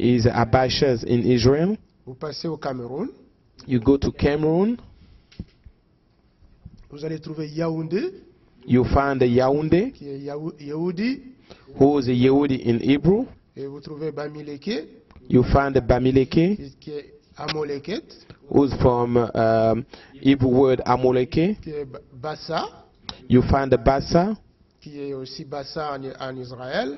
is Abashas in Israel. Vous passez au Cameroun. You go to Cameroon. Vous allez trouver Yaoundé, You find the Yaoundé, qui est Yehudi. who is a Yehudi in Hebrew. Et vous trouvez Bamileke, You find the Bamileke, qui est Amoleket, who's from Hebrew word Amoleke. qui est Bassa, You find the Bassa, qui est aussi Bassa en Israël.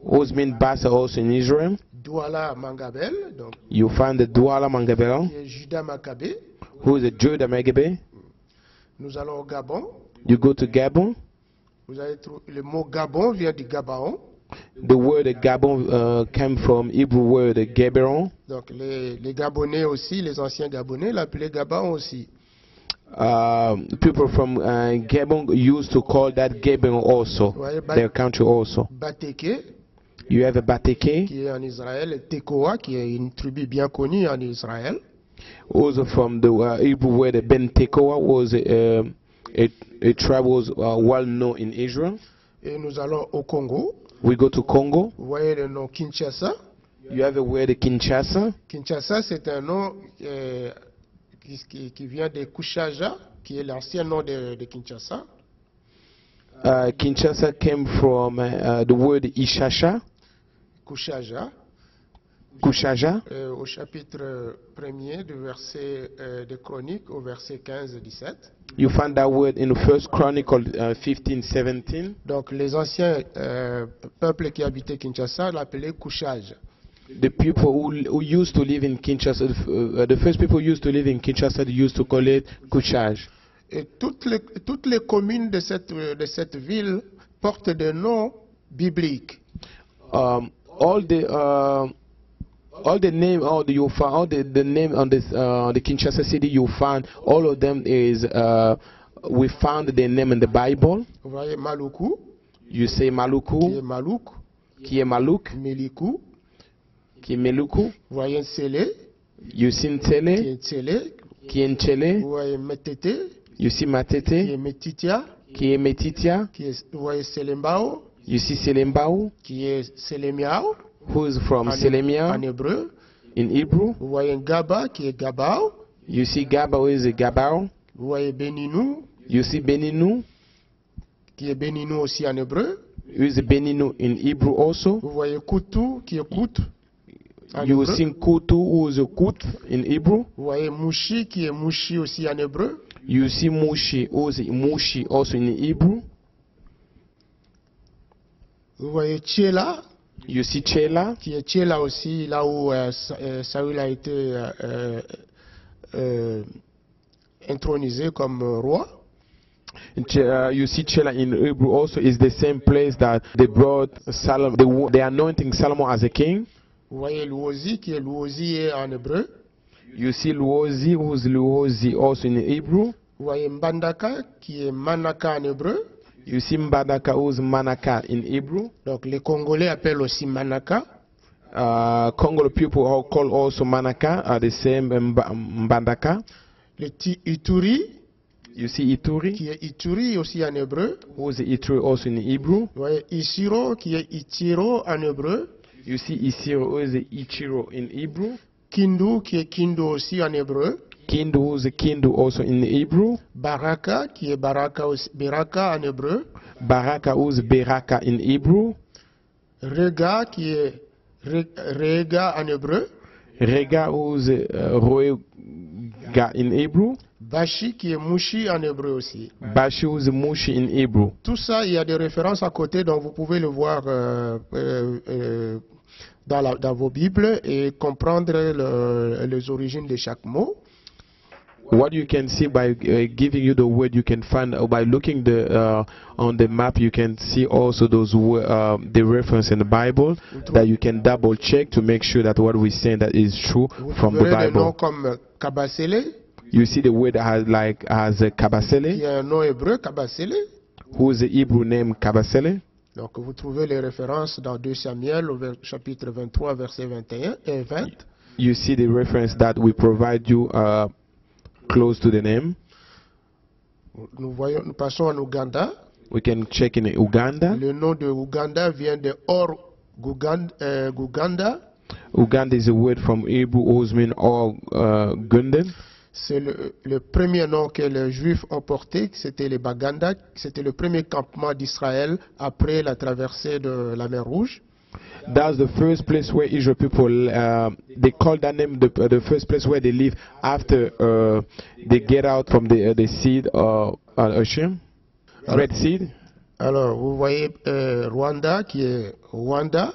who's mean Bassa also in Israel. Douala Mangabel, donc, You find the Douala Mangabel, qui est Judas Maccabée. who is a Judah Megabe. Nous allons au Gabon. You go to Gabon. Vous allez trouver le mot Gabon vient du Gabaon. The word Gabon came from Hebrew word Gaberon. Donc les Gabonais aussi, les anciens Gabonais l'appelaient Gabon aussi. People from Gabon used to call that Gabon also, Ouais, their country also. Bateke, You have a Bateke, qui est en Israël, et Tekoa, qui est une tribu bien connue en Israël. also from the Hebrew word Ben Tekoa, was a tribe was well known in Israel. Et nous allons au Congo. We go to Congo. Vous voyez le nom Kinshasa. You have a word Kinshasa. Kinshasa, c'est un nom qui vient de Kushaja, qui est l'ancien nom de Kinshasa. Kinshasa came from the word Ishasha, Kushaja. Kushaja. Au chapitre 1er du verset de Chroniques au verset 15-17. You find that word in First Chronicle 15:17. Donc les anciens peuples qui habitaient Kinshasa l'appelaient Kushaj. The people who used to live in Kinshasa, the first people who used to live in Kinshasa, they used to call it Kushaj. Et toutes les communes de cette ville portent des noms bibliques. All the name, you find all the name on this the Kinshasa city, you find all of them is we found their name in the Bible. Vous voyez Maluku, You say qui est Maluku, Malouk, qui est Maluk, Meliku. qui est Meluku. Vous voyez Nsele, You see qui Ntele, est Nsele. qui est Nchele. Vous voyez Metete, You see qui Matete, est Metitia, qui est Metitia. vous voyez Selembao, You see Selembao, qui est Selemiao who's from en Selemia hébreu. in Hebrew. Vous voyez Gaba, qui est Gabao. You see Gaba, who is a Gabao. Vous voyez Beninou, You see Beninu, qui est Beninou aussi en hébreu. who is a Beninu in Hebrew also. Vous voyez Koutou, qui est Kout en You hébreu. see Kutu, who is a Kut in Hebrew. Vous voyez Mouchi, qui est Mouchi aussi en hébreu. You see Mushi, who is a Mushi also in Hebrew. Vous voyez Tchéla, You see Chela, qui est Tchéla aussi, là où Saül a été intronisé comme roi. You see Chela in Hebrew also is the same place that they brought Solomon, the anointing Solomon as a king. Vous voyez Louosi, qui est Louosi en hébreu. You see Luozi, who's Luozi also in Hebrew. Vous voyez Mbandaka, qui est Manaka en hébreu. You see Mbadaka, who's Manaka in Hebrew. Donc les Congolais appellent aussi Manaka. Congo people all call also Manaka, are the same Mbandaka. Le Ituri, You see Ituri, qui est Ituri aussi en hébreu. who's Ituri also in Hebrew. Vous voyez Isiro, qui est Itiro en hébreu. You see Isiro, who is Ichiro in Hebrew. Kindu, qui est Kindu aussi en hébreu. Kindu, who's Kindu also in Hebrew. Baraka, qui est Baraka en hébreu. Baraka, who's Beraka in Hebrew. Rega, qui est Rega en hébreu. Rega, who's Roega in Hebrew. Bashi, qui est Mushi en hébreu aussi. Bashi, who's Mushi in Hebrew. Tout ça, il y a des références à côté, donc vous pouvez le voir dans vos Bibles et comprendre les origines de chaque mot. What you can see by giving you the word, you can find by looking on the map. You can see also those the reference in the Bible that you can double check to make sure that what we say that is true Vous from the verrez des noms Bible. comme Kabasele, You see the word has qui Kabasele, est un nom hébreu, Kabasele. who is the Hebrew name Kabasele. Donc vous trouvez les références dans 2 Samuel au chapitre 23, verset 21 et 20. You see the reference that we provide you close to the name. Nous passons en Ouganda. We can check in Uganda. Le nom de Ouganda vient de Or Guganda. Uganda is a word from Hebrew Osmin or Gundan. C'est le premier nom que les Juifs ont porté, c'était les Baganda. C'était le premier campement d'Israël après la traversée de la mer Rouge. That's the first place where Israel people, they call that name the first place where they live after they get out from the seed ocean, Red Sea. Alors, vous voyez Rwanda qui est Rwanda.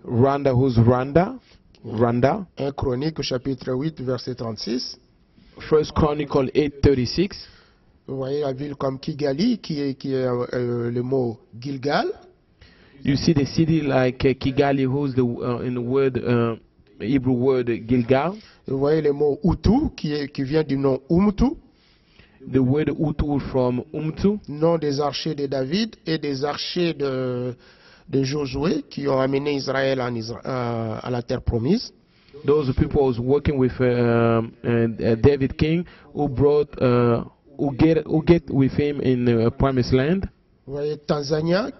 Rwanda, who's Rwanda? Rwanda. 1 Chronique, chapitre 8, verset 36. First Chronicle 8:36. Vous voyez la ville comme Kigali, qui est le mot Gilgal. You see the city like Kigali, who's in the word Hebrew word Gilgal. Vous voyez le mot Hutu, qui vient du nom Umtu. The word Hutu from Umtu. Nom des archers de David et des archers de Josué qui ont amené Israël à la terre promise. Those people was working with David King, who brought who get with him in the promised land. Vous voyez Tanzania.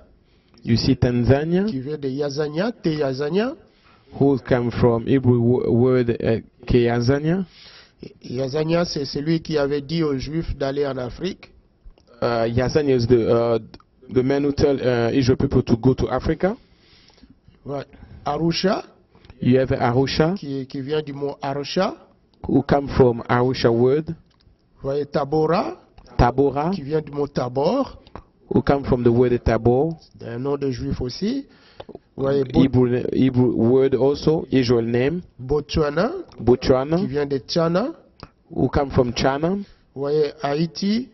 You see Tanzania, qui vient de Yazania, Yazania. Who come from Hebrew word Yazania. Yazania, c'est celui qui avait dit aux Juifs d'aller en Afrique. Yazania is the man who tell Israel people to go to Africa. Ouais. Arusha. You have Arusha, qui vient du mot Arusha. Who come from Arusha word. Vous voyez Tabora. Tabora, qui vient du mot Tabor. Who come from the word Tabor. C'est un nom de Juif aussi. Vous voyez Hebrew word also, Israel name. Botswana. Qui vient de Tchana. Who come from China. Vous voyez Haïti.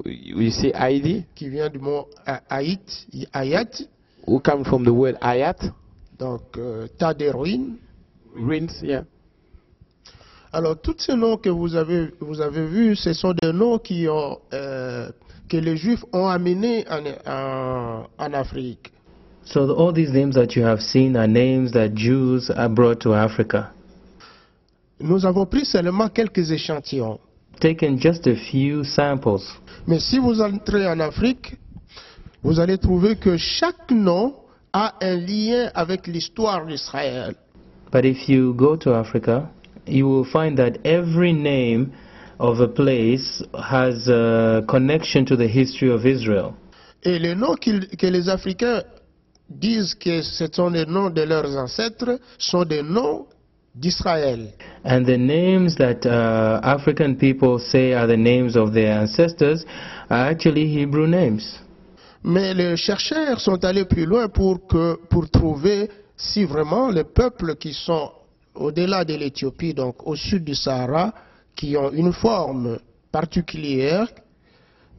You see Haïti. Qui vient du mot Ayat. Who come from the word Ayat. Donc, tas de ruines. Ruins, yeah. Alors, tous ces noms que vous avez vus, ce sont des noms que les Juifs ont amenés en Afrique. So all these names that you have seen are names that Jews are brought to Africa. Nous avons pris seulement quelques échantillons. Taken just a few samples. Mais si vous entrez en Afrique, vous allez trouver que chaque nom a un lien avec l'histoire d'Israël. But if you go to Africa, you will find that every name of a place has a connection to the history of Israel. Et les noms que les Africains disent que ce sont des noms de leurs ancêtres sont des noms d'Israël. And the names that African people say are the names of their ancestors are actually Hebrew names. Mais les chercheurs sont allés plus loin pour trouver si vraiment les peuples qui sont au-delà de l'Éthiopie, donc au sud du Sahara, qui ont une forme particulière,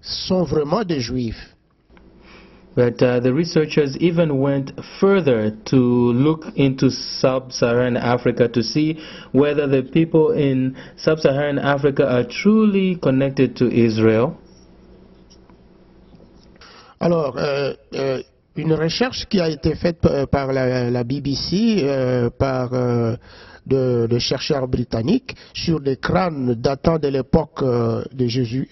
sont vraiment des Juifs. But the researchers even went further to look into sub-Saharan Africa to see whether the people in sub-Saharan Africa are truly connected to Israel. Alors, une recherche qui a été faite par la BBC, par de chercheurs britanniques, sur des crânes datant de l'époque de Jésus.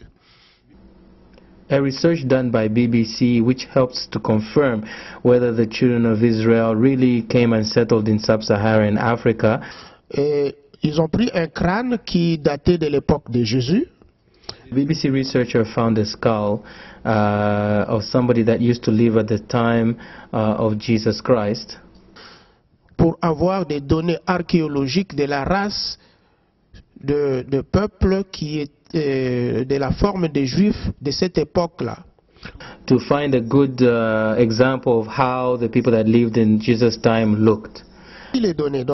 A research done by BBC which helps to confirm whether the children of Israel really came and settled in sub-Saharan Africa. Et ils ont pris un crâne qui datait de l'époque de Jésus. BBC researcher found a skull of somebody that used to live at the time of Jesus Christ. Pour avoir des données archéologiques de la race de peuple qui est de la forme des Juifs de cette époque-là. To find a good example of how the people that lived in Jesus' time looked. Les données